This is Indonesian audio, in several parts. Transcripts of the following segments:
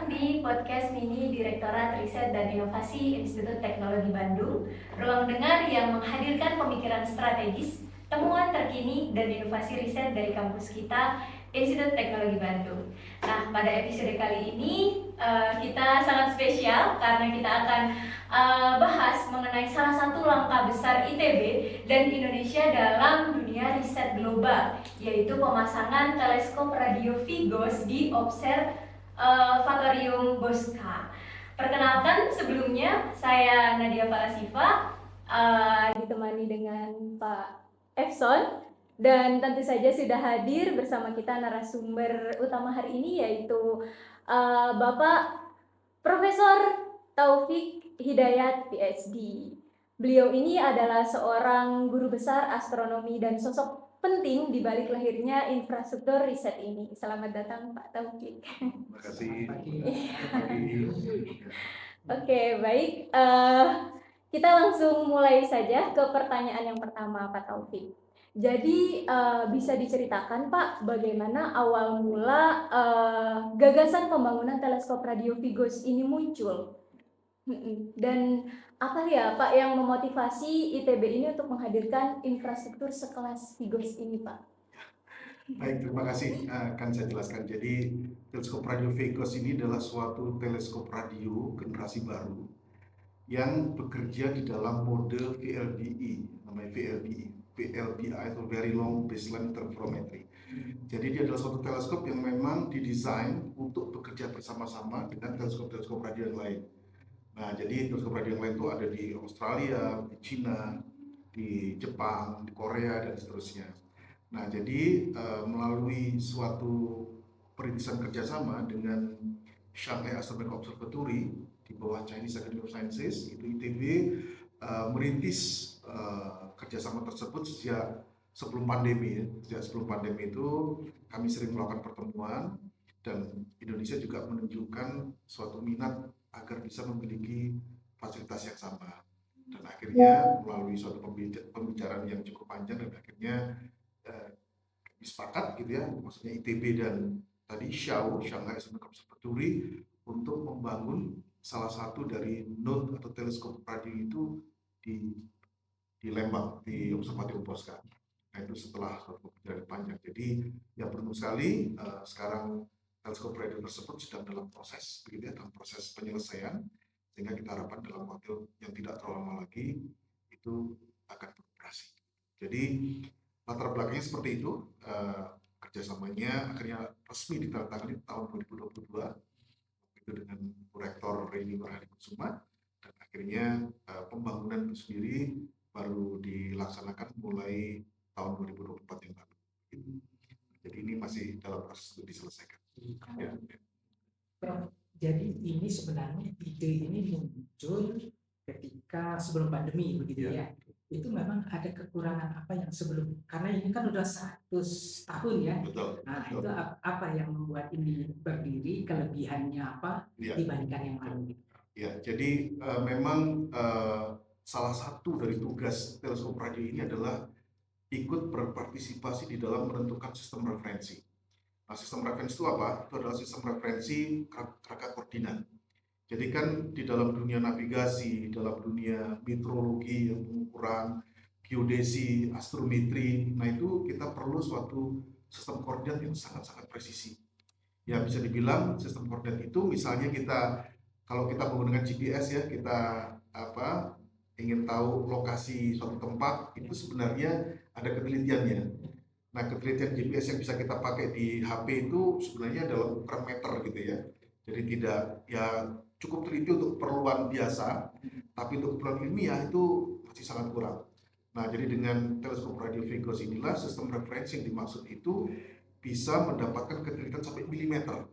datang di podcast mini Direktorat Riset dan Inovasi Institut Teknologi Bandung, ruang dengar yang menghadirkan pemikiran strategis, temuan terkini, dan inovasi riset dari kampus kita, Institut Teknologi Bandung. Nah, pada episode kali ini kita sangat spesial karena kita akan bahas mengenai salah satu langkah besar ITB dan Indonesia dalam dunia riset global, yaitu pemasangan teleskop radio Vigos di Observatorium Bosca. Perkenalkan, sebelumnya saya Nadia Falasifa, ditemani dengan Pak Efson, dan tentu saja sudah hadir bersama kita narasumber utama hari ini, yaitu Bapak Profesor Taufik Hidayat PhD. Beliau ini adalah seorang guru besar astronomi dan sosok penting di balik lahirnya infrastruktur riset ini. Selamat datang Pak Taufik. Terima kasih. Oke, baik. Kita langsung mulai saja ke pertanyaan yang pertama, Pak Taufik. Jadi bisa diceritakan Pak, bagaimana awal mula gagasan pembangunan teleskop radio Vigos ini muncul? Dan apa ya Pak yang memotivasi ITB ini untuk menghadirkan infrastruktur sekelas Vigos ini, Pak? Baik, terima kasih. Akan saya jelaskan. Jadi teleskop radio Vigos ini adalah suatu teleskop radio generasi baru yang bekerja di dalam mode VLBI, namanya VLBI. VLBI itu Very Long Baseline Interferometry. Jadi dia adalah suatu teleskop yang memang didesain untuk bekerja bersama-sama dengan teleskop-teleskop radio yang lain. Nah, jadi teleskop radio yang lain itu ada di Australia, di Cina, di Jepang, di Korea, dan seterusnya. Nah, jadi melalui suatu perintisan kerjasama dengan Shanghai Astronomical Observatory di bawah Chinese Academy of Sciences, itu ITB merintis kerjasama tersebut sejak sebelum pandemi. Sejak sebelum pandemi itu kami sering melakukan pertemuan dan Indonesia juga menunjukkan suatu minat agar bisa memiliki fasilitas yang sama. Dan akhirnya melalui suatu pembicaraan yang cukup panjang dan akhirnya disepakat gitu ya, maksudnya ITB dan tadi Shanghai Astronomical Observatory untuk membangun salah satu dari node atau teleskop radio itu di Lembang, di Observatorium Bosca. Nah, itu setelah suatu perjalanan panjang. Jadi yang beruntung sekali sekarang teleskop radio tersebut sedang dalam proses, begitu ya, dalam proses penyelesaian, sehingga kita harapkan dalam waktu yang tidak terlalu lama lagi itu akan beroperasi. Jadi latar belakangnya seperti itu. Kerjasamanya akhirnya resmi ditandatangani tahun 2022 itu dengan Rektor Reni Nurhadi Kusuma, dan akhirnya pembangunan itu sendiri baru dilaksanakan mulai tahun 2024 yang lalu. Jadi ini masih dalam proses untuk diselesaikan. Ya. Jadi ini sebenarnya ide ini muncul ketika sebelum pandemi begitu ya. Itu memang ada kekurangan apa yang sebelum, karena ini kan udah 100 tahun ya. Betul. Nah, Betul. itu apa yang membuat ini berdiri, kelebihannya apa dibandingkan yang lain? Ya, jadi memang salah satu dari tugas teleskop radio ini adalah ikut berpartisipasi di dalam menentukan sistem referensi. Nah, sistem referensi itu apa? Itu adalah sistem referensi kerangka koordinat. Jadi kan di dalam dunia navigasi, dalam dunia meteorologi, pengukuran, geodesi, astrometri, nah itu kita perlu suatu sistem koordinat yang sangat-sangat presisi. Ya bisa dibilang sistem koordinat itu misalnya kalau kita menggunakan GPS ya, kita ingin tahu lokasi suatu tempat, itu sebenarnya ada ketelitiannya. Nah, ketelitian GPS yang bisa kita pakai di HP itu sebenarnya adalah ukuran meter gitu ya. Jadi tidak ya cukup teliti untuk keperluan biasa, tapi untuk keperluan ilmiah itu masih sangat kurang. Nah, jadi dengan teleskop radio Vigos inilah sistem referensi yang dimaksud itu bisa mendapatkan ketelitian sampai milimeter.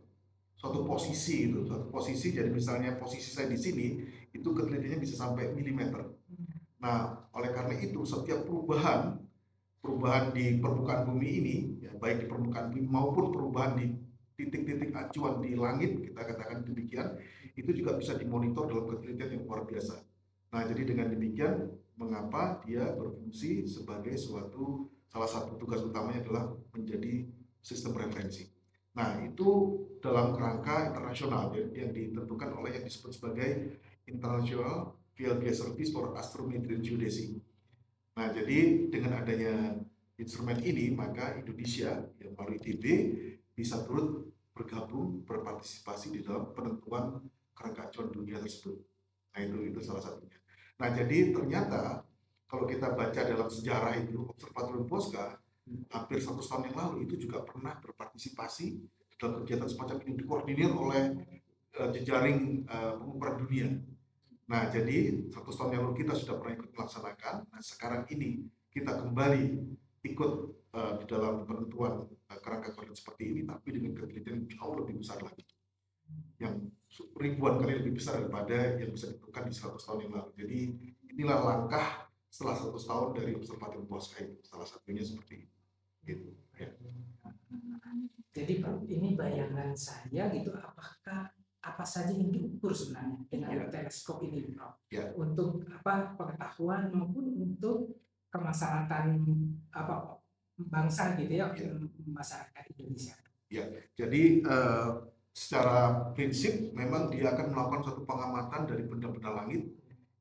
Suatu posisi itu, jadi misalnya posisi saya di sini, itu ketelitiannya bisa sampai milimeter. Nah, oleh karena itu setiap perubahan di permukaan bumi ini, ya, baik di permukaan bumi maupun perubahan di titik-titik acuan di langit, kita katakan demikian, itu juga bisa dimonitor dalam ketelitian yang luar biasa. Nah, jadi dengan demikian, mengapa dia berfungsi sebagai salah satu tugas utamanya adalah menjadi sistem referensi. Nah, itu dalam kerangka internasional yang ditentukan oleh yang disebut sebagai International Field Service for Astrometry and Geodesy. Nah, jadi dengan adanya instrumen ini, maka Indonesia yang melalui ITB bisa turut bergabung, berpartisipasi di dalam penentuan kerangka acuan dunia tersebut. Nah, itu salah satunya. Nah, jadi ternyata kalau kita baca dalam sejarah itu, Observatorium Bosca hampir 100 tahun yang lalu itu juga pernah berpartisipasi dalam kegiatan semacam ini, dikoordinir oleh jejaring pengukuran dunia. Nah, jadi 100 tahun yang lalu kita sudah pernah ikut melaksanakan. Nah, sekarang ini kita kembali ikut di dalam penentuan kerangka koordinat seperti ini, tapi dengan ketelitian jauh lebih besar lagi, yang ribuan kali lebih besar daripada yang bisa ditentukan di 100 tahun yang lalu. Jadi inilah langkah setelah 100 tahun dari Observatorium Bosca itu, salah satunya seperti itu. Gitu. Ya. Jadi Pak, ini bayangan saya gitu, apakah apa saja yang diukur sebenarnya dengan teleskop ini, Pak? Untuk pengetahuan maupun untuk kemaslahatan bangsa gitu ya, masyarakat Indonesia. Ya, jadi secara prinsip memang dia akan melakukan suatu pengamatan dari benda-benda langit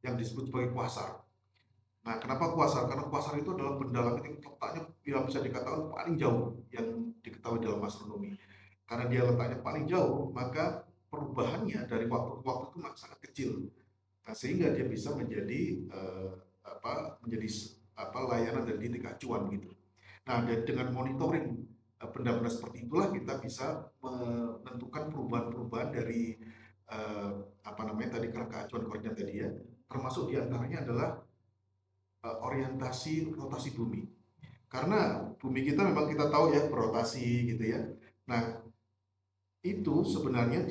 yang disebut sebagai quasar. Nah, kenapa quasar? Karena quasar itu adalah benda langit yang letaknya bisa dikatakan paling jauh yang diketahui dalam astronomi. Karena dia letaknya paling jauh, maka perubahannya dari waktu ke waktu itu sangat kecil. Nah, sehingga dia bisa menjadi layanan dan titik acuan gitu. Nah, dengan monitoring benda-benda seperti itulah kita bisa menentukan perubahan-perubahan dari tadi kerangka acuan koordinat tadi ya. Termasuk diantaranya adalah orientasi rotasi bumi. Karena bumi kita memang kita tahu ya berotasi gitu ya. Nah, itu sebenarnya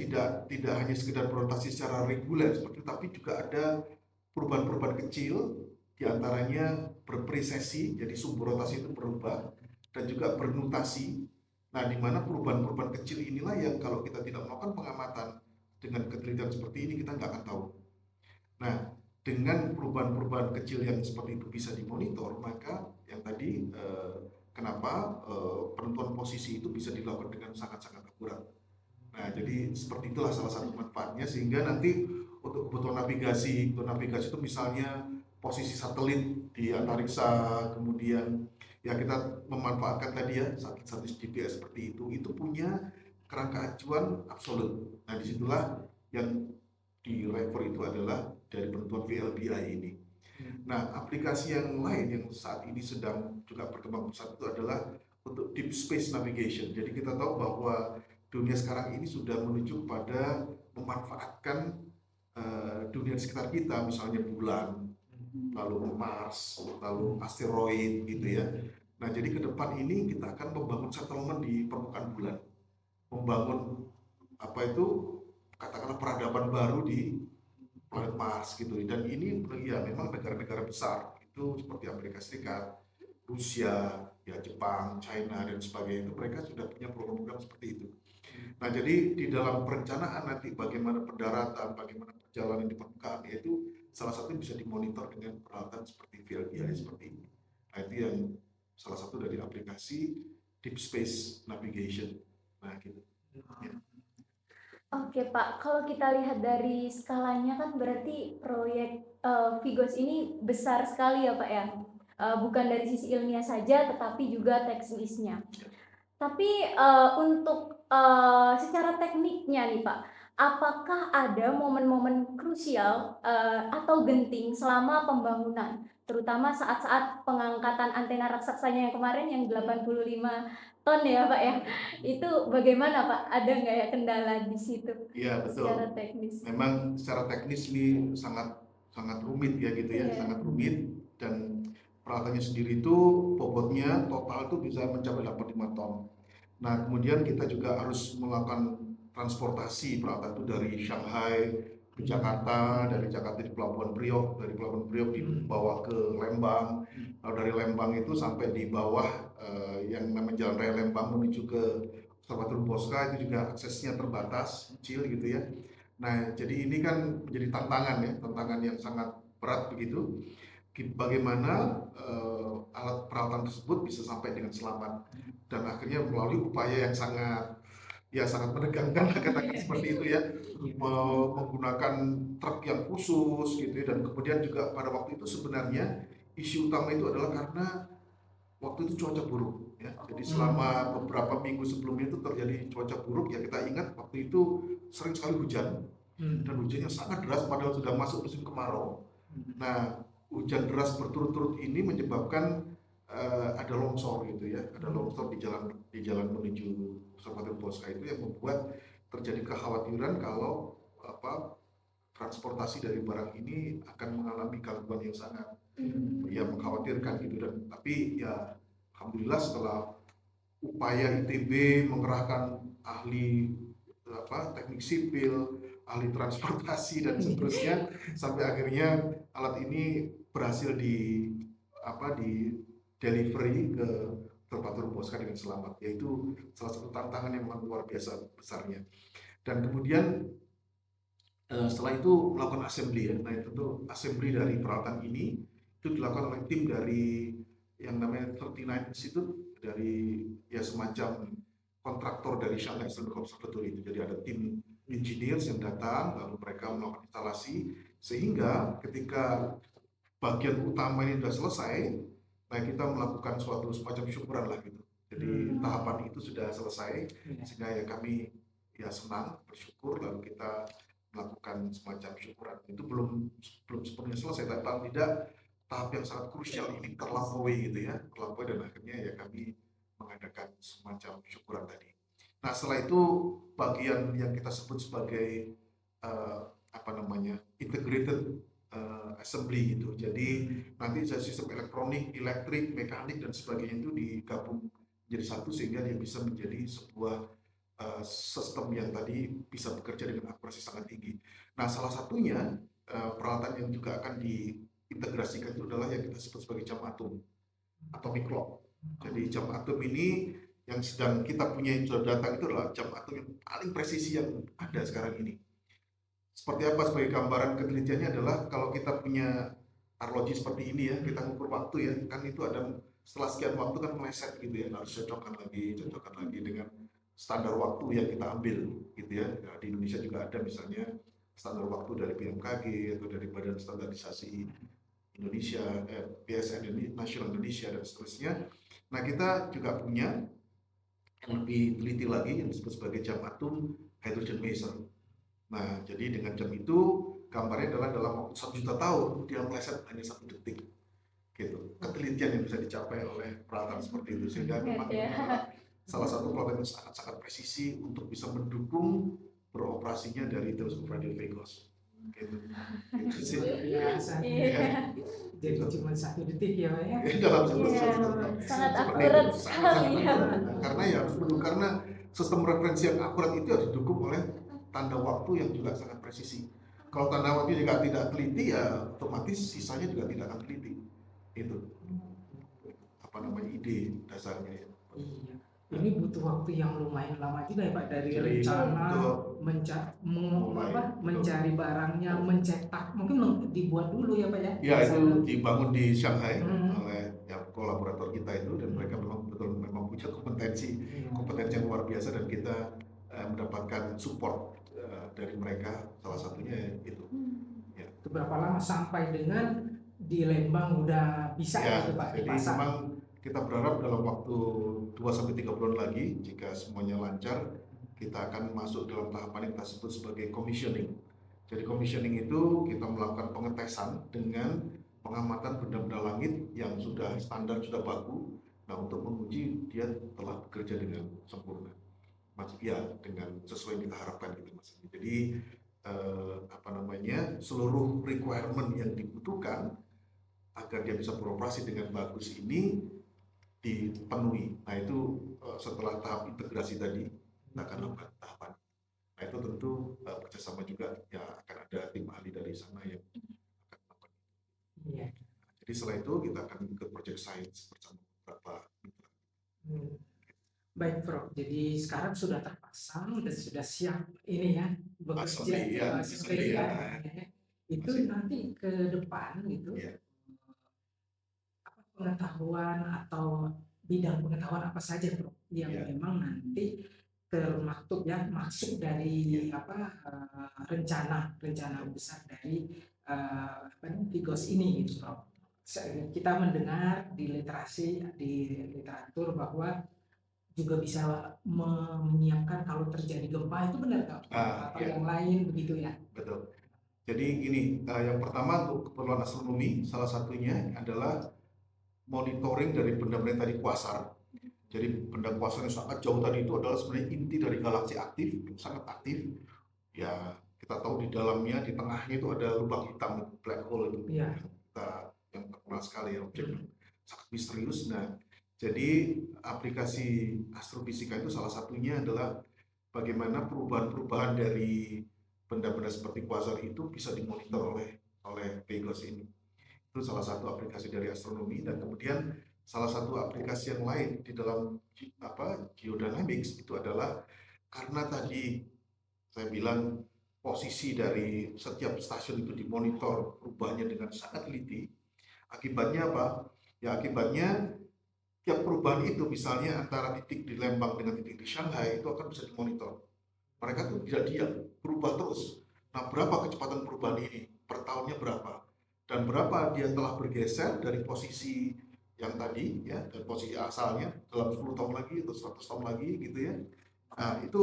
tidak hanya sekedar berotasi secara reguler seperti itu, tapi juga ada perubahan-perubahan kecil, diantaranya berpresesi, jadi sumber rotasi itu berubah, dan juga bernutasi. Nah, di mana perubahan-perubahan kecil inilah yang kalau kita tidak melakukan pengamatan dengan ketelitian seperti ini, kita nggak akan tahu. Nah, dengan perubahan-perubahan kecil yang seperti itu bisa dimonitor, maka yang tadi kenapa penentuan posisi itu bisa dilakukan dengan sangat-sangat akurat. Nah, jadi seperti itulah salah satu manfaatnya, sehingga nanti untuk kebutuhan navigasi itu misalnya posisi satelit di antariksa, kemudian ya kita memanfaatkan tadi ya satelit GPS seperti itu punya kerangka acuan absolut. Nah, disitulah yang di refer itu adalah dari penentuan VLBI ini. Nah, aplikasi yang lain yang saat ini sedang juga berkembang pesat itu adalah untuk deep space navigation. Jadi kita tahu bahwa dunia sekarang ini sudah menuju pada memanfaatkan dunia di sekitar kita, misalnya bulan, lalu Mars, lalu asteroid gitu ya. Nah, jadi ke depan ini kita akan membangun settlement di permukaan bulan, membangun katakanlah peradaban baru di planet Mars gitu. Dan ini ya memang negara-negara besar itu seperti Amerika Serikat, Rusia, ya Jepang, China dan sebagainya itu mereka sudah punya program-program seperti itu. Nah, jadi di dalam perencanaan nanti bagaimana pendaratan, bagaimana perjalanan di permukaan, yaitu salah satu bisa dimonitor dengan peralatan seperti VLBI seperti ini. Nah, itu yang salah satu dari aplikasi Deep Space Navigation. Nah, gitu. Ya. Oke Pak, kalau kita lihat dari skalanya kan berarti proyek Vigos ini besar sekali ya Pak ya. Bukan dari sisi ilmiah saja, tetapi juga teknisnya. Tapi untuk secara tekniknya nih Pak, apakah ada momen-momen krusial atau genting selama pembangunan, terutama saat-saat pengangkatan antena raksasanya yang kemarin yang 85 ton ya Pak ya, itu bagaimana Pak? Ada nggak ya kendala di situ? Iya, betul. Secara teknis. Memang secara teknis ini sangat rumit ya gitu ya, sangat rumit, dan peralatannya sendiri itu bobotnya total itu bisa mencapai 85 ton. Nah, kemudian kita juga harus melakukan transportasi peralatan itu dari Shanghai ke Jakarta, dari Jakarta di Pelabuhan Priok, dari Pelabuhan Priok dibawa ke Lembang, lalu dari Lembang itu sampai di bawah yang namanya Jalan Raya Lembang menuju ke Observatorium Bosca itu juga aksesnya terbatas, kecil gitu ya. Nah, jadi ini kan menjadi tantangan yang sangat berat begitu. Bagaimana alat peralatan tersebut bisa sampai dengan selamat, dan akhirnya melalui upaya yang sangat ya sangat menegangkan lah katakan seperti itu ya, menggunakan truk yang khusus gitu ya, dan kemudian juga pada waktu itu sebenarnya isu utama itu adalah karena waktu itu cuaca buruk ya. Jadi selama beberapa minggu sebelumnya itu terjadi cuaca buruk ya, kita ingat waktu itu sering sekali hujan dan hujannya sangat deras padahal sudah masuk musim kemarau. Nah, hujan deras berturut-turut ini menyebabkan ada longsor gitu ya, ada longsor di jalan menuju Kabupaten Bosca itu yang membuat terjadi kekhawatiran kalau transportasi dari barang ini akan mengalami gangguan yang sangat ya mengkhawatirkan gitu. Dan tapi ya alhamdulillah setelah upaya ITB mengerahkan ahli teknik sipil, ahli transportasi dan seterusnya sampai akhirnya alat ini berhasil di delivery ke Kabupaten Bosca dengan selamat. Yaitu salah satu tantangan yang memang luar biasa besarnya. Dan kemudian setelah itu melakukan assembly ya. Nah, itu assembly dari peralatan ini itu dilakukan oleh tim dari yang namanya 39 Institute, dari ya semacam kontraktor dari Shanghai Electric Observatory itu. Jadi ada tim engineers yang datang, lalu mereka melakukan instalasi, sehingga ketika bagian utama ini sudah selesai, nah kita melakukan suatu semacam syukuran lah gitu. Jadi tahapan itu sudah selesai, sehingga ya kami ya senang, bersyukur, lalu kita melakukan semacam syukuran. Itu belum sepenuhnya selesai, tapi paling tidak tahap yang sangat krusial ini terlampaui gitu ya, terlampaui, dan akhirnya ya kami mengadakan semacam syukuran tadi. Nah, setelah itu bagian yang kita sebut sebagai integrated assembly gitu. Jadi nanti sistem elektronik, elektrik, mekanik dan sebagainya itu digabung menjadi satu sehingga dia bisa menjadi sebuah sistem yang tadi bisa bekerja dengan akurasi sangat tinggi. Nah, salah satunya peralatan yang juga akan diintegrasikan itu adalah yang kita sebut sebagai jam atom, atomic clock. Jadi jam atom ini yang sedang kita punya yang sudah datang itu adalah jam atom yang paling presisi yang ada sekarang ini. Seperti apa sebagai gambaran ketelitiannya adalah kalau kita punya arloji seperti ini ya, kita ngukur waktu ya, kan itu ada setelah sekian waktu kan meleset gitu ya, harus cocokkan lagi dengan standar waktu yang kita ambil gitu ya. Nah, di Indonesia juga ada misalnya standar waktu dari BMKG atau dari Badan Standarisasi Indonesia, BSN Nasional Indonesia dan seterusnya. Nah, kita juga punya yang lebih teliti lagi yang disebut sebagai jam atom hydrogen measure. Nah, jadi dengan jam itu gambarnya adalah dalam waktu 1 juta tahun dia meleset hanya 1 detik gitu. Ketelitian yang bisa dicapai oleh peralatan seperti itu, sehingga memang ini adalah salah satu peralatan yang sangat-sangat presisi untuk bisa mendukung beroperasinya dari teleskop radio Pecos. Gitu. Itu sih. Biasa. Jadi cuma 1 detik ya Pak ya. Dalam satu sangat akurat sekali ya. Karena ya harus mendukung, karena sistem referensi yang akurat itu harus didukung oleh tanda waktu yang juga sangat presisi. Kalau tanda waktu juga tidak teliti ya otomatis sisanya juga tidak akan teliti. Itu ide dasarnya ya. Iya. Ini butuh waktu yang lumayan lama juga ya Pak, dari Jadi, rencana mulai, mencari barangnya, mencetak, mungkin dibuat dulu ya Pak ya. Ya, itu dibangun di Shanghai oleh ya, kolaborator kita itu, dan mereka memang punya kompetensi yang luar biasa, dan kita mendapatkan support dari mereka, salah satunya itu. Ya. Itu berapa lama sampai dengan di Lembang udah bisa ya, gitu Pak jadi dipasang? memang kita berharap dalam waktu 2-3 bulan lagi, jika semuanya lancar, kita akan masuk dalam tahapan yang kita sebut sebagai commissioning. Jadi commissioning itu kita melakukan pengetesan dengan pengamatan benda-benda langit yang sudah standar, sudah baku. Nah, untuk menguji dia telah bekerja dengan sempurna, ya dengan sesuai yang kita harapkan gitu Mas. Jadi seluruh requirement yang dibutuhkan agar dia bisa beroperasi dengan bagus ini dipenuhi. Nah, itu setelah tahap integrasi tadi kita akan lakukan tahapan. Nah, itu tentu kerjasama juga ya, akan ada tim ahli dari sana yang akan melakukan. Iya. Jadi setelah itu kita akan ke project science bersama beberapa mitra. Baik Prof, jadi sekarang sudah terpasang dan sudah siap ini ya bekerja ya. Itu nanti ke depan gitu ya. Apa pengetahuan atau bidang pengetahuan apa saja Prof yang memang nanti termaktub yang masuk dari rencana besar dari Vigos ini gitu Prof. Kita mendengar di literasi di literatur bahwa juga bisa menyiapkan kalau terjadi gempa, itu benar nggak Prof? Atau Ya, yang lain begitu ya? betul. Jadi gini, yang pertama untuk keperluan astronomi, salah satunya adalah monitoring dari benda-benda tadi kuasar. Jadi benda kuasar yang sangat jauh tadi itu adalah sebenarnya inti dari galaksi aktif, sangat aktif. Ya, kita tahu di dalamnya, di tengahnya itu ada lubang hitam, black hole itu. Iya. Yang terkenal sekali ya, objek yang sangat misterius. Nah, jadi aplikasi astrofisika itu salah satunya adalah bagaimana perubahan-perubahan dari benda-benda seperti kuasar itu bisa dimonitor oleh Pegos ini. Itu salah satu aplikasi dari astronomi. Dan kemudian salah satu aplikasi yang lain di dalam geodynamics itu adalah karena tadi saya bilang posisi dari setiap stasiun itu dimonitor perubahannya dengan sangat teliti. Akibatnya apa? Ya akibatnya tiap perubahan itu, misalnya antara titik di Lembang dengan titik di Shanghai, itu akan bisa dimonitor. Mereka tuh tidak diam, berubah terus. Nah, berapa kecepatan perubahan ini? Per tahunnya berapa? Dan berapa dia telah bergeser dari posisi yang tadi, ya, dari posisi asalnya dalam 10 tahun lagi atau 100 tahun lagi gitu ya. Nah, itu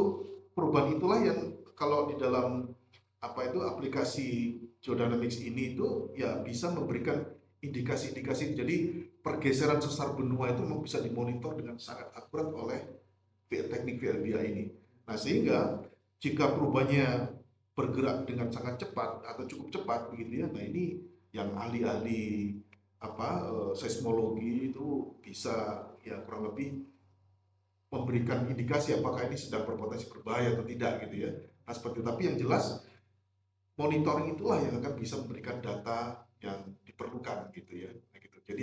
perubahan itulah yang kalau di dalam aplikasi geodynamics ini itu ya bisa memberikan indikasi-indikasi. Jadi pergeseran sesar benua itu bisa dimonitor dengan sangat akurat oleh teknik VLBI ini. Nah, sehingga jika perubahannya bergerak dengan sangat cepat atau cukup cepat begitu ya, nah ini yang ahli-ahli seismologi itu bisa ya kurang lebih memberikan indikasi apakah ini sedang berpotensi berbahaya atau tidak gitu ya. Nah, seperti itu. Tapi yang jelas monitoring itulah yang akan bisa memberikan data yang diperlukan gitu ya. Nah, gitu. Jadi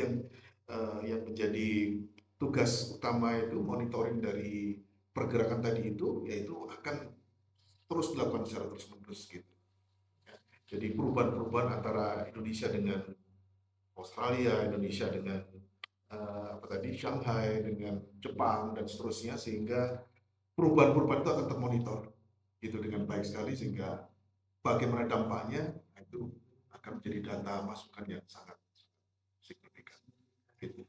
yang menjadi tugas utama itu monitoring dari pergerakan tadi itu, yaitu akan terus dilakukan secara terus-menerus gitu. Ya. Jadi perubahan-perubahan antara Indonesia dengan Australia, Indonesia dengan Shanghai, dengan Jepang dan seterusnya, sehingga perubahan-perubahan itu akan termonitor gitu dengan baik sekali, sehingga bagaimana dampaknya itu akan menjadi data masukan yang sangat signifikan gitu.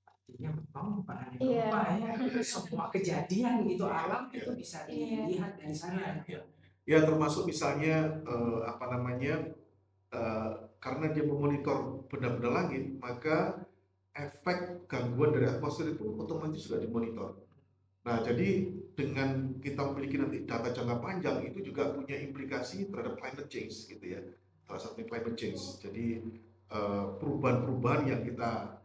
Artinya memang bukan hanya gempa ya, semua kejadian gitu alam itu bisa dilihat dari sana. Ya, termasuk misalnya karena dia memonitor benda-benda langit, maka efek gangguan dari atmosfer itu otomatis sudah dimonitor. Nah, jadi dengan kita memiliki nanti data jangka panjang, itu juga punya implikasi terhadap climate change gitu ya. Salah satunya climate change. Jadi perubahan-perubahan yang kita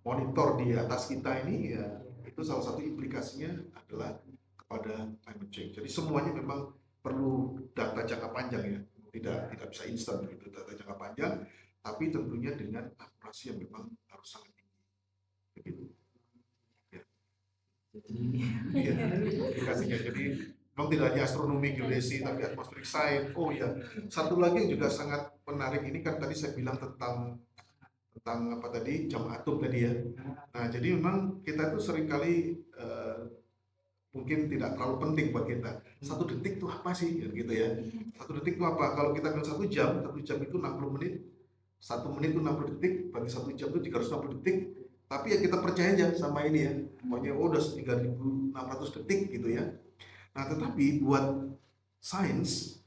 monitor di atas kita ini ya, itu salah satu implikasinya adalah kepada climate change. Jadi semuanya memang perlu data jangka panjang ya. Tidak bisa instan gitu, data jangka panjang, tapi tentunya dengan akurasi yang memang harus sangat tinggi. Begitu. Aplikasinya. Jadi memang tidak hanya astronomi, geodesi, tapi atmospheric science. Oh ya, satu lagi yang juga sangat menarik ini kan tadi saya bilang tentang jam atom tadi ya. Nah, jadi memang kita itu seringkali mungkin tidak terlalu penting buat kita. 1 detik itu apa sih gitu ya. 1 detik itu apa? Kalau kita bilang 1 jam itu 60 menit. 1 menit itu 60 detik, berarti 1 jam itu 360 detik. Tapi ya kita percaya aja sama ini ya, pokoknya udah 3.600 detik gitu ya. Nah, tetapi buat sains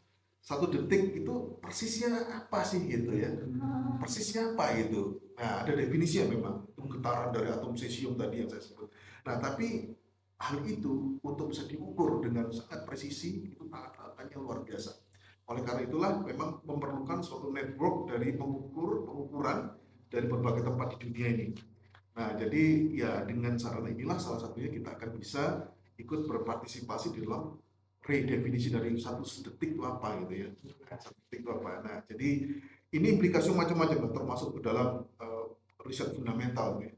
1 detik itu persisnya apa sih gitu ya? Persisnya apa gitu? Nah, ada definisinya memang, itu getaran dari atom cesium tadi yang saya sebut. Nah, tapi hal itu untuk bisa diukur dengan sangat presisi itu alatnya luar biasa. Oleh karena itulah memang memerlukan suatu network dari pengukuran dari berbagai tempat di dunia ini. Nah, jadi ya dengan sarana inilah salah satunya kita akan bisa ikut berpartisipasi di dalam redefinisi dari 1 detik itu apa gitu ya. 1 detik itu apa. Nah, jadi ini implikasi macam-macam termasuk ke dalam riset fundamental ya.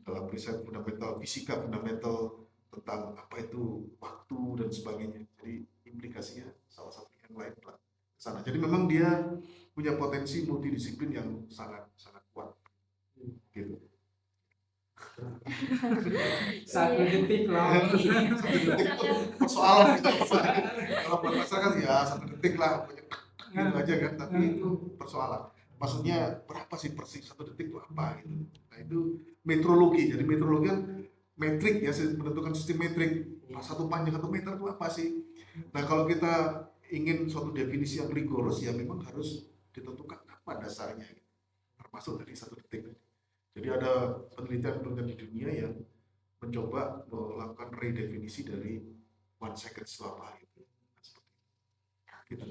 Dalam riset fundamental fisika, fundamental tentang apa itu waktu dan sebagainya. Jadi implikasinya salah satu yang lain lah sana. Jadi memang dia punya potensi multidisiplin yang sangat sangat kuat gitu. Satu Iya. detik loh. Satu detik itu persoalan kita. Kalau buat masyarakat ya 1 detik lah, pokoknya gitu aja kan. Tapi itu persoalan. Maksudnya berapa sih persis 1 detik itu apa gitu. Nah itu metrologi. Jadi metrologi kan metrik ya, menentukan sistem metrik. Satu panjang 1 meter itu apa sih? Nah kalau kita ingin suatu definisi yang rigorous ya memang harus ditentukan apa dasarnya, termasuk dari 1 detik. Jadi ada penelitian di dunia yang mencoba melakukan redefinisi dari 1 second itu apa gitu. Gitu.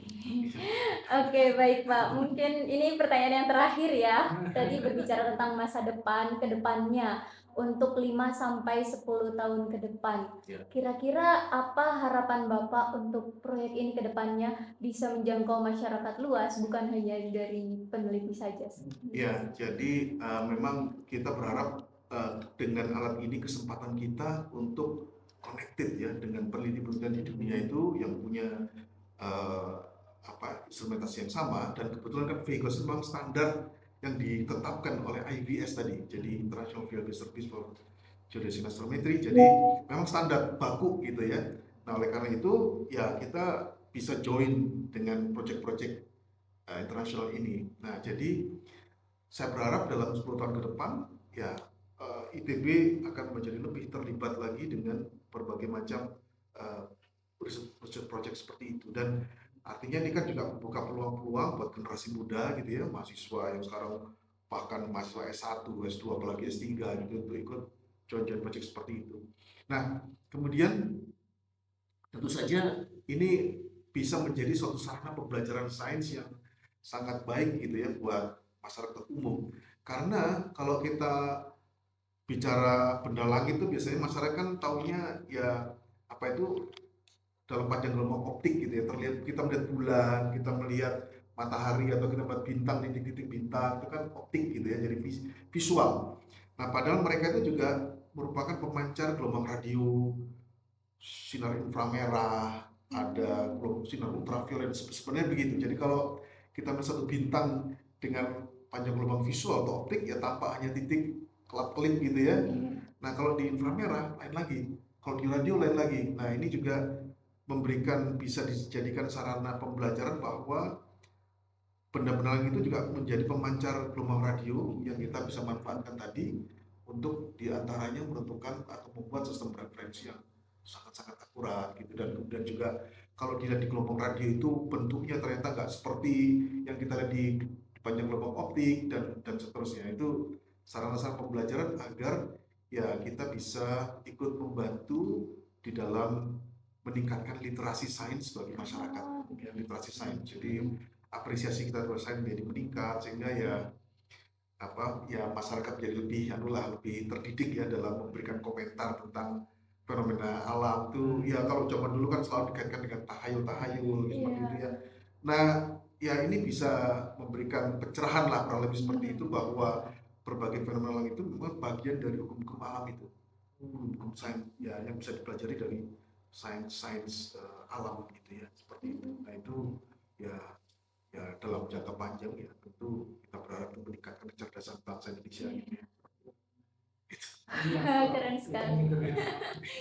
Oke, baik Pak. Mungkin ini pertanyaan yang terakhir ya. Tadi berbicara tentang masa depan, ke depannya untuk 5 sampai 10 tahun ke depan. Ya. Kira-kira apa harapan Bapak untuk proyek ini ke depannya bisa menjangkau masyarakat luas, bukan hanya dari peneliti saja? Ya, jadi memang kita berharap dengan alat ini kesempatan kita untuk connected ya dengan peneliti-peneliti di dunia itu yang punya instrumentasi yang sama, dan kebetulan kan VGOS memang standar yang ditetapkan oleh IVS tadi, jadi International Field Service for Geodesy Astrometry, jadi memang standar baku gitu ya. Nah oleh karena itu ya kita bisa join dengan proyek-proyek internasional ini. Nah jadi saya berharap dalam 10 tahun ke depan ya ITB akan menjadi lebih terlibat lagi dengan berbagai macam proyek seperti itu, dan artinya ini kan juga membuka peluang-peluang buat generasi muda gitu ya, mahasiswa yang sekarang bahkan mahasiswa S1, S2, apalagi S3 gitu untuk ikut join proyek seperti itu. Nah kemudian tentu saja ini bisa menjadi suatu sarana pembelajaran sains yang sangat baik gitu ya buat masyarakat umum. Karena kalau kita bicara benda langit itu biasanya masyarakat kan taunya ya apa itu dalam panjang gelombang optik gitu ya, terlihat kita melihat bulan, kita melihat matahari atau kita melihat bintang, titik-titik bintang, itu kan optik gitu ya, jadi visual. Nah padahal mereka itu juga merupakan pemancar gelombang radio, sinar inframerah, ada sinar ultraviolet, sebenarnya begitu. Jadi kalau kita melihat satu bintang dengan panjang gelombang visual atau optik ya tampak hanya titik kelap-kelip gitu ya. Nah kalau di inframerah lain lagi, kalau di radio lain lagi. Nah ini juga bisa dijadikan sarana pembelajaran bahwa benda-benda langit itu juga menjadi pemancar gelombang radio yang kita bisa manfaatkan tadi untuk diantaranya menentukan atau membuat sistem referensi yang sangat-sangat akurat gitu. Dan kemudian juga kalau dilihat di gelombang radio itu bentuknya ternyata nggak seperti yang kita lihat di panjang gelombang optik dan seterusnya. Itu sarana-sarana pembelajaran agar ya kita bisa ikut membantu di dalam meningkatkan literasi sains bagi masyarakat, ya, literasi sains. Jadi apresiasi kita terhadap sains menjadi meningkat sehingga ya masyarakat menjadi lebih terdidik ya dalam memberikan komentar tentang fenomena alam tuh. Ya kalau zaman dulu kan selalu dikaitkan dengan tahayul seperti itu ya. Nah ya ini bisa memberikan pencerahan lah kurang lebih seperti itu, bahwa berbagai fenomena alam itu memang bagian dari hukum alam itu, hukum sains ya yang bisa dipelajari dari sains alam gitu ya, seperti itu. Nah itu ya dalam jangka panjang ya tentu kita berharap meningkatkan kecerdasan bangsa Indonesia gitu ya. Keren sekali.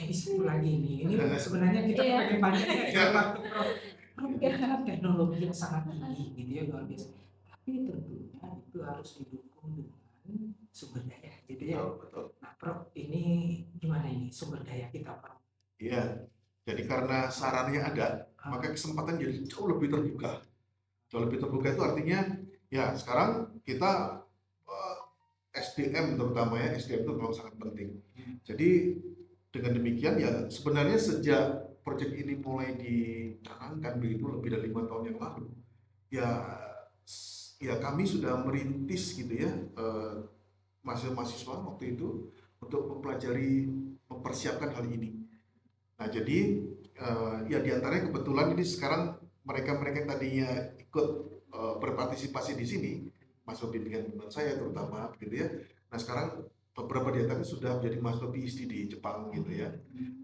Ini satu lagi nih, ini sebenarnya kita pengen panjangnya ya waktu Prof kita teknologi yang sangat tinggi gitu ya, luar biasa. Tapi tentunya itu harus didukung dengan sumber daya gitu ya. Betul. Nah Prof ini gimana ini sumber daya kita Prof? Iya, jadi karena sarannya ada, maka kesempatan jadi jauh lebih terbuka. Jauh lebih terbuka itu artinya ya sekarang kita SDM terutama ya, SDM itu memang sangat penting. Jadi dengan demikian ya sebenarnya sejak proyek ini mulai dicanangkan begitu lebih dari 5 tahun yang lalu, ya kami sudah merintis gitu ya mahasiswa waktu itu untuk mempersiapkan hal ini. Nah jadi ya diantaranya kebetulan ini sekarang mereka yang tadinya ikut berpartisipasi di sini, mahasiswa bimbingan saya terutama gitu ya. Nah sekarang beberapa di antaranya sudah menjadi mahasiswa PhD di Jepang gitu ya.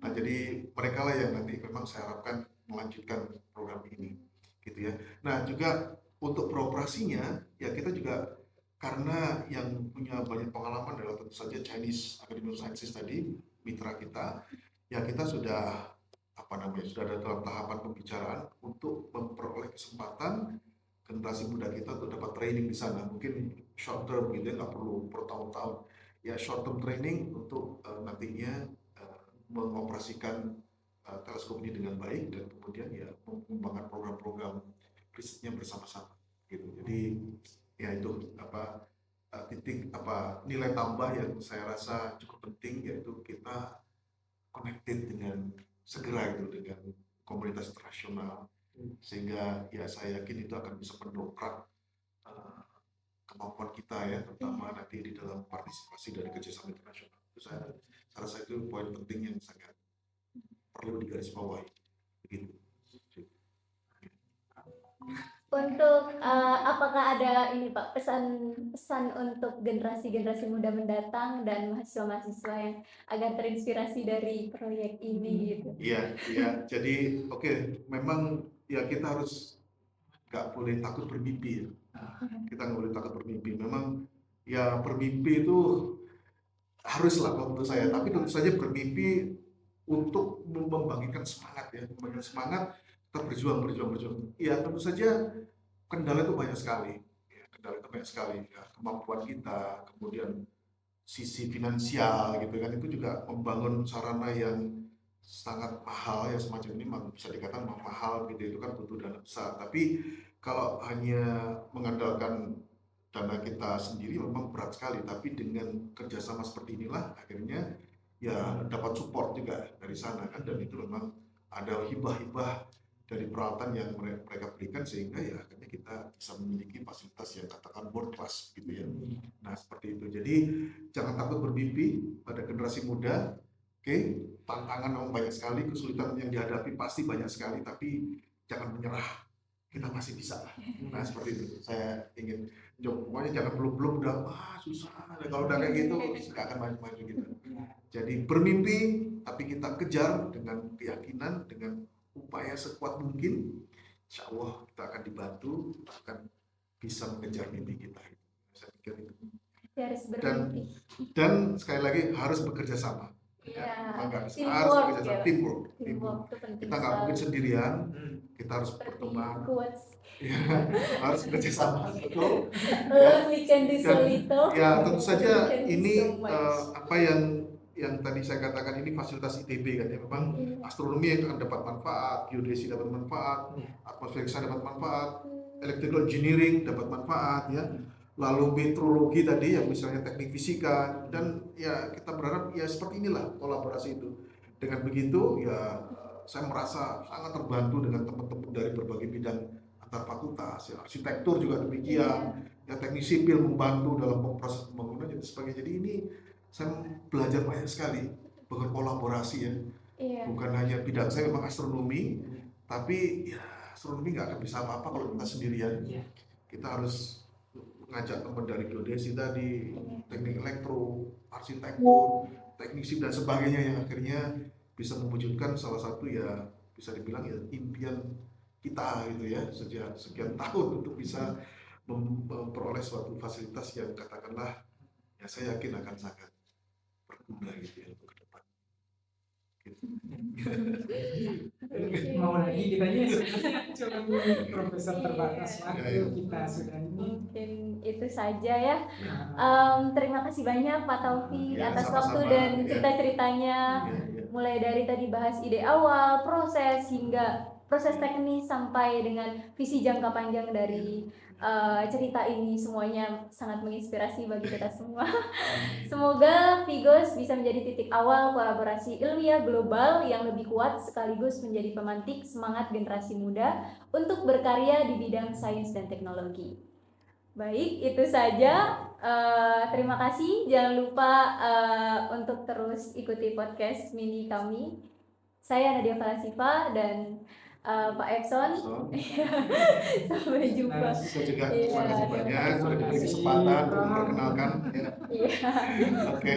Nah jadi mereka lah yang nanti memang saya harapkan melanjutkan program ini gitu ya. Nah juga untuk beroperasinya ya kita juga karena yang punya banyak pengalaman adalah tentu saja Chinese Academy of Sciences tadi, mitra kita. Ya kita sudah sudah ada dalam tahapan pembicaraan untuk memperoleh kesempatan generasi muda kita untuk dapat training di sana. Mungkin short term gitu ya, nggak perlu bertahun-tahun. Ya short term training untuk nantinya mengoperasikan teleskop ini dengan baik dan kemudian ya mengembangkan program-program risetnya bersama-sama gitu. Jadi ya itu titik nilai tambah yang saya rasa cukup penting, yaitu kita connected dengan segera gitu dengan komunitas internasional, sehingga ya saya yakin itu akan bisa mendongkrak kemampuan kita ya, terutama nanti di dalam partisipasi dari kerjasama internasional. Itu saya rasa itu poin penting yang sangat perlu digarisbawahi. Begitu. Untuk apakah ada ini Pak pesan untuk generasi muda mendatang dan mahasiswa-mahasiswa yang agar terinspirasi dari proyek ini gitu? Iya. Jadi memang ya kita harus nggak boleh takut bermimpi ya. Kita nggak boleh takut bermimpi. Memang ya bermimpi itu haruslah kalau menurut saya. Tapi tentu saja bermimpi untuk membangkitkan semangat ya, membangkitkan semangat kita berjuang. Ya tentu saja kendala itu banyak sekali. Ya, kemampuan kita, kemudian sisi finansial gitu kan, itu juga membangun sarana yang sangat mahal ya, semacam ini bisa dikatakan mahal gitu, itu kan butuh dana besar. Tapi kalau hanya mengandalkan dana kita sendiri memang berat sekali, tapi dengan kerjasama seperti inilah akhirnya ya dapat support juga dari sana kan, dan itu memang ada hibah-hibah dari peralatan yang mereka berikan, sehingga ya akhirnya kita bisa memiliki fasilitas yang katakan world class gitu ya. Nah seperti itu, jadi jangan takut bermimpi pada generasi muda. Tantangan memang banyak sekali, kesulitan yang dihadapi pasti banyak sekali, tapi jangan menyerah, kita masih bisa. Nah seperti itu, saya ingin pokoknya jangan belum udah susah, kalau udah kayak gitu nggak akan maju-maju gitu. Jadi bermimpi, tapi kita kejar dengan keyakinan, dengan upaya sekuat mungkin, insya Allah kita akan dibantu, kita akan bisa mengejar mimpi kita. Saya pikir itu. Harus bermimpi. Dan sekali lagi harus bekerja sama. Ya, harus bekerja sama, teamwork. Kita nggak mungkin sendirian, kita harus berteman. Ya, harus bekerja sama. Betul. We can do so little. Ya tentu saja ini yang tadi saya katakan, ini fasilitas ITB kan ya, memang astronomi yang akan dapat manfaat, geodesi dapat manfaat, atmosferik dapat manfaat, electrical engineering dapat manfaat ya, lalu meteorologi tadi yang misalnya teknik fisika, dan ya kita berharap ya seperti inilah kolaborasi itu. Dengan begitu ya saya merasa sangat terbantu dengan teman-teman dari berbagai bidang antar fakultas ya, arsitektur juga demikian, ya teknik sipil membantu dalam proses pembangunan dan sebagainya. Jadi ini saya belajar banyak sekali berkolaborasi ya. Bukan hanya bidang saya memang astronomi, tapi ya astronomi nggak akan bisa apa-apa kalau kita sendirian. Kita harus mengajak teman dari geodesi tadi, teknik elektro, arsitektur, teknik sipil dan sebagainya, yang akhirnya bisa mewujudkan salah satu ya bisa dibilang ya impian kita gitu ya, sejak sekian tahun untuk bisa memperoleh suatu fasilitas yang katakanlah ya saya yakin akan sangat berguna gitu ya untuk ke depan. Mau lagi kita ini cuma profesor terbatas waktu kita sudah ini. Mungkin itu saja ya. Terima kasih banyak Pak Taufik atas sama-sama, waktu dan cerita-ceritanya. Mulai dari tadi bahas ide awal, proses hingga proses teknis sampai dengan visi jangka panjang dari cerita ini, semuanya sangat menginspirasi bagi kita semua. Semoga Vigos bisa menjadi titik awal kolaborasi ilmiah global yang lebih kuat, sekaligus menjadi pemantik semangat generasi muda untuk berkarya di bidang sains dan teknologi. Baik, itu saja. Terima kasih. Jangan lupa untuk terus ikuti podcast mini kami. Saya Nadia Falasifa dan Pak Epson. Sampai jumpa. Saya juga terima kasih banyak sudah diberi kesempatan untuk memperkenalkan. Oke.